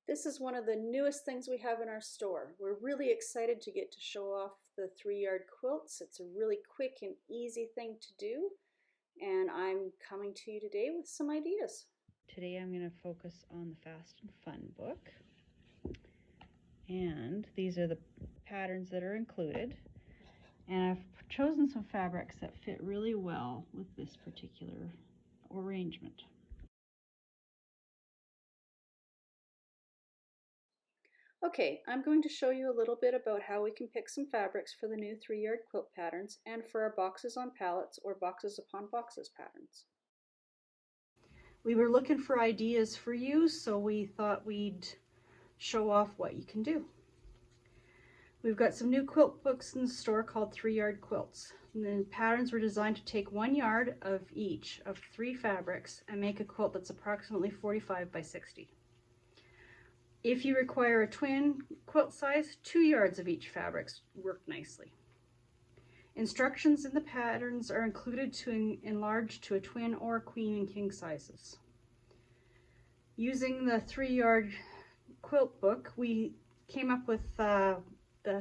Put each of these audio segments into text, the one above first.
This is one of the newest things we have in our store. We're really excited to get to show off the 3-yard quilts. It's a really quick and easy thing to do, and I'm coming to you today with some ideas. Today I'm going to focus on the Fast and Fun book, and these are the patterns that are included, and I've chosen some fabrics that fit really well with this particular arrangement. Okay, I'm going to show you a little bit about how we can pick some fabrics for the new 3-yard quilt patterns and for our boxes on pallets or boxes upon boxes patterns. We were looking for ideas for you, so we thought we'd show off what you can do. We've got some new quilt books in the store called 3-yard quilts. And the patterns were designed to take 1 yard of each of 3 fabrics and make a quilt that's approximately 45 by 60. If you require a twin quilt size, 2 yards of each fabrics work nicely. Instructions in the patterns are included to enlarge to a twin or queen and king sizes. Using the 3-yard quilt book, we came up with the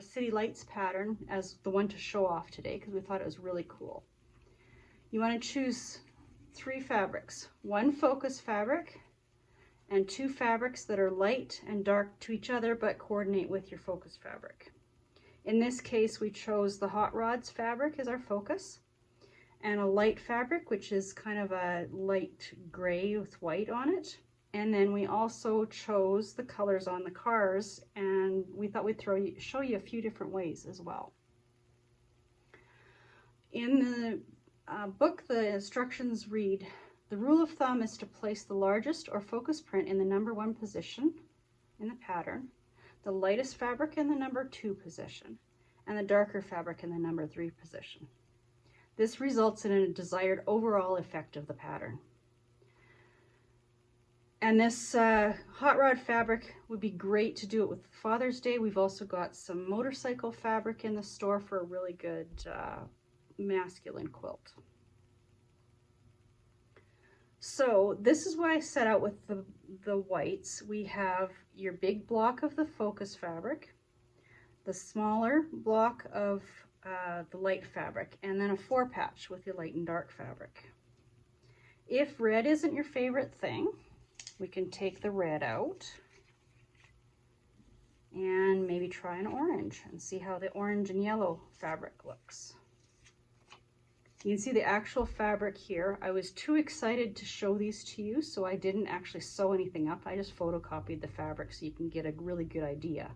City Lights pattern as the one to show off today because we thought it was really cool. You want to choose 3 fabrics, 1 focus fabric and 2 fabrics that are light and dark to each other but coordinate with your focus fabric. In this case, we chose the Hot Rods fabric as our focus and a light fabric, which is kind of a light gray with white on it. And then we also chose the colors on the cars, and we thought we'd show you a few different ways as well. In the book, the instructions read, the rule of thumb is to place the largest or focus print in the number 1 position in the pattern, the lightest fabric in the number 2 position, and the darker fabric in the number 3 position. This results in a desired overall effect of the pattern. And this hot rod fabric would be great to do it with Father's Day. We've also got some motorcycle fabric in the store for a really good masculine quilt. So this is what I set out with the whites. We have your big block of the focus fabric, the smaller block of the light fabric, and then a 4-patch with your light and dark fabric. If red isn't your favorite thing, we can take the red out and maybe try an orange and see how the orange and yellow fabric looks. You can see the actual fabric here. I was too excited to show these to you, so I didn't actually sew anything up. I just photocopied the fabric so you can get a really good idea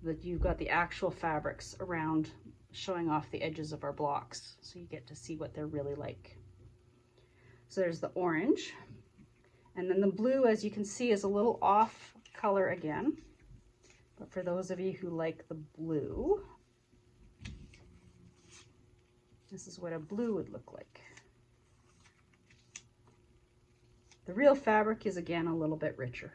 that you've got the actual fabrics around showing off the edges of our blocks, so you get to see what they're really like. So there's the orange. And then the blue, as you can see, is a little off color again. But for those of you who like the blue, this is what a blue would look like. The real fabric is, again, a little bit richer.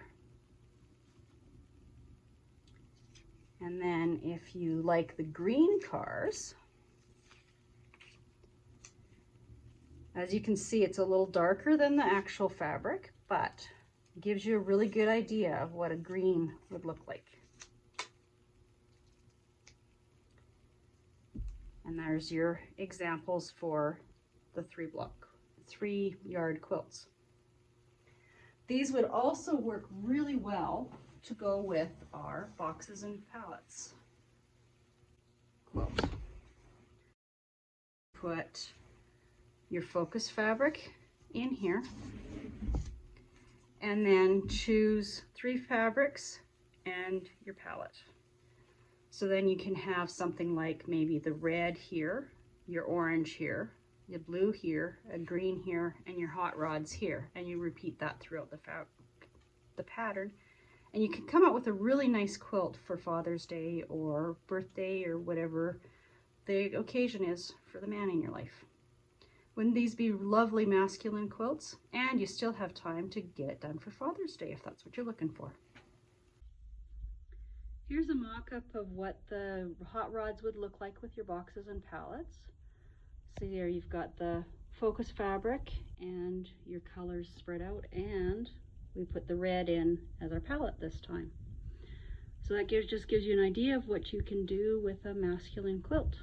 And then if you like the green cars, as you can see, it's a little darker than the actual fabric, but gives you a really good idea of what a green would look like. And there's your examples for the 3-yard quilts. These would also work really well to go with our Boxes and Pallets quilt. Put your focus fabric in here and then choose 3 fabrics and your palette. So then you can have something like maybe the red here, your orange here, your blue here, a green here, and your hot rods here. And you repeat that throughout the pattern. And you can come up with a really nice quilt for Father's Day or birthday or whatever the occasion is for the man in your life. Wouldn't these be lovely masculine quilts? And you still have time to get it done for Father's Day if that's what you're looking for. Here's a mock-up of what the hot rods would look like with your boxes and pallets. So there you've got the focus fabric and your colors spread out and we put the red in as our palette this time. So that just gives you an idea of what you can do with a masculine quilt.